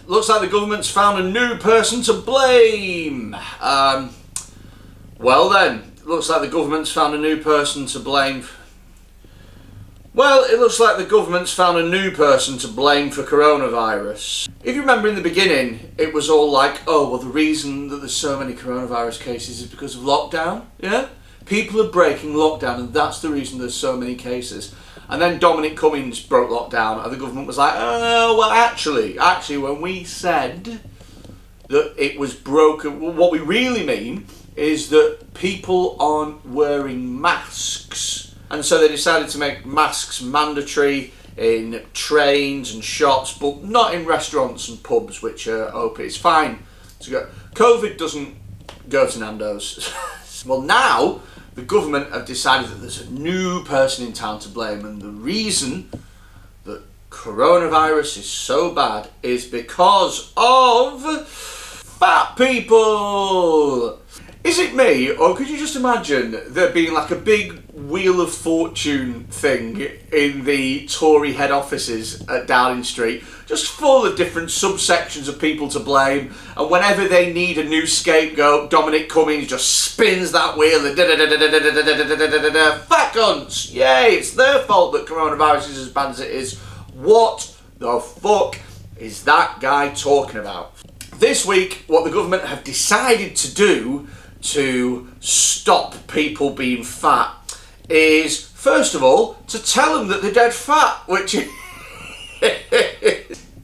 looks like the government's found a new person to blame. Well then, looks like the government's found a new person to blame. Well, it looks like the government's found a new person to blame for coronavirus. If you remember in the beginning, it was all like, oh, well, the reason that there's so many coronavirus cases is because of lockdown, yeah? People are breaking lockdown and that's the reason there's so many cases. And then Dominic Cummings broke lockdown and the government was like, oh, well, actually, when we said that it was broken, what we really mean is that people aren't wearing masks. And so they decided to make masks mandatory in trains and shops, but not in restaurants and pubs, which are open. It's fine to go. COVID doesn't go to Nando's. Well, now the government have decided that there's a new person in town to blame, and the reason that coronavirus is so bad is because of fat people. Is it me, or could you just imagine there being like a big Wheel of Fortune thing in the Tory head offices at Downing Street, just full of different subsections of people to blame, and whenever they need a new scapegoat, Dominic Cummings just spins that wheel and fat cunts! Yay, it's their fault that coronavirus is as bad as it is. What the fuck is that guy talking about? This week, what the government have decided to do to stop people being fat is, first of all, to tell them that they're dead fat, which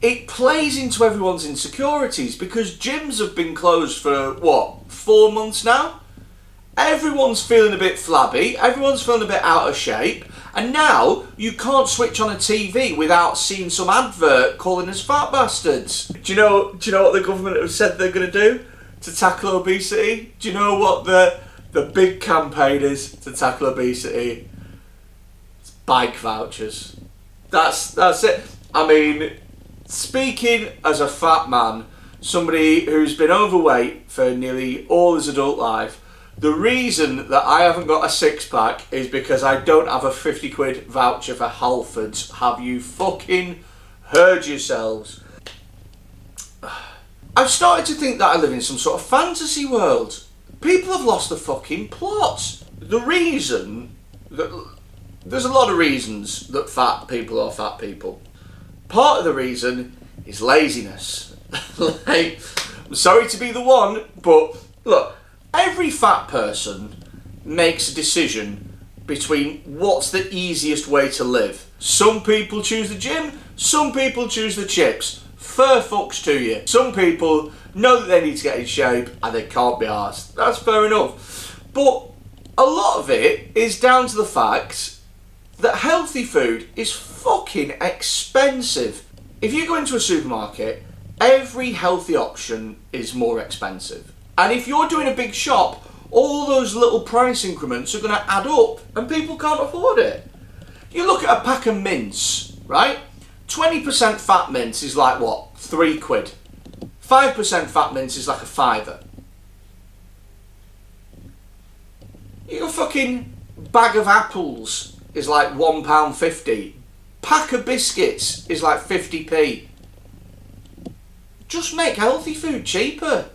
it plays into everyone's insecurities because gyms have been closed for, 4 months now? Everyone's feeling a bit flabby, everyone's feeling a bit out of shape, and now you can't switch on a TV without seeing some advert calling us fat bastards. Do you know what the government have said they're going to do to tackle obesity? Do you know what the big campaign is to tackle obesity? It's bike vouchers. That's it. I mean, speaking as a fat man, somebody who's been overweight for nearly all his adult life, the reason that I haven't got a six-pack is because I don't have a 50 quid voucher for Halfords. Have you fucking heard yourselves? I've started to think that I live in some sort of fantasy world. People have lost the fucking plot. The reason that there's a lot of reasons that fat people are fat people. Part of the reason is laziness. Like, I'm sorry to be the one, but look, every fat person makes a decision between what's the easiest way to live. Some people choose the gym, some people choose the chips. Fair fucks to you. Some people know that they need to get in shape and they can't be arsed. That's fair enough. But a lot of it is down to the fact that healthy food is fucking expensive. If you go into a supermarket, every healthy option is more expensive. And if you're doing a big shop, all those little price increments are going to add up and people can't afford it. You look at a pack of mints, right? 20% fat mince is like what? 3 quid. 5% fat mince is like a fiver. Your fucking bag of apples is like £1.50. Pack of biscuits is like 50p. Just make healthy food cheaper.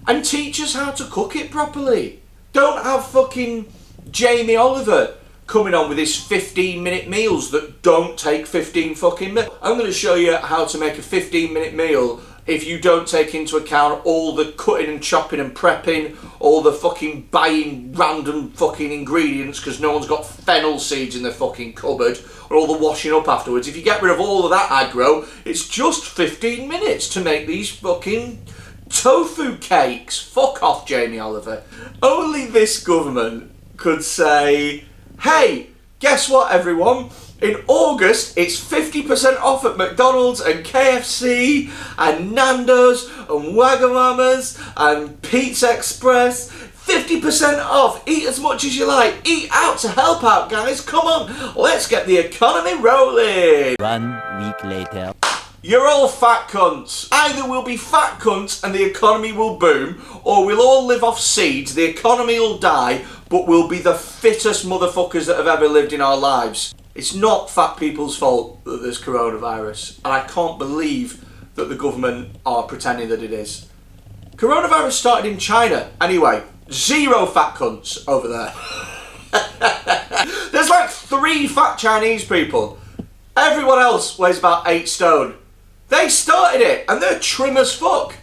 And teach us how to cook it properly. Don't have fucking Jamie Oliver coming on with his 15-minute meals that don't take 15 fucking minutes. I'm going to show you how to make a 15-minute meal if you don't take into account all the cutting and chopping and prepping, all the fucking buying random fucking ingredients because no one's got fennel seeds in their fucking cupboard, or all the washing up afterwards. If you get rid of all of that aggro, it's just 15 minutes to make these fucking tofu cakes. Fuck off, Jamie Oliver. Only this government could say, hey, guess what, everyone? In August, it's 50% off at McDonald's and KFC and Nando's and Wagamama's and Pizza Express. 50% off. Eat as much as you like. Eat out to help out, guys. Come on, let's get the economy rolling. 1 week later. You're all fat cunts. Either we'll be fat cunts and the economy will boom, or we'll all live off seeds, the economy will die, but we'll be the fittest motherfuckers that have ever lived in our lives. It's not fat people's fault that there's coronavirus, and I can't believe that the government are pretending that it is. Coronavirus started in China. Anyway, zero fat cunts over there. There's like 3 fat Chinese people. Everyone else weighs about 8 stone. They started it and they're trim as fuck.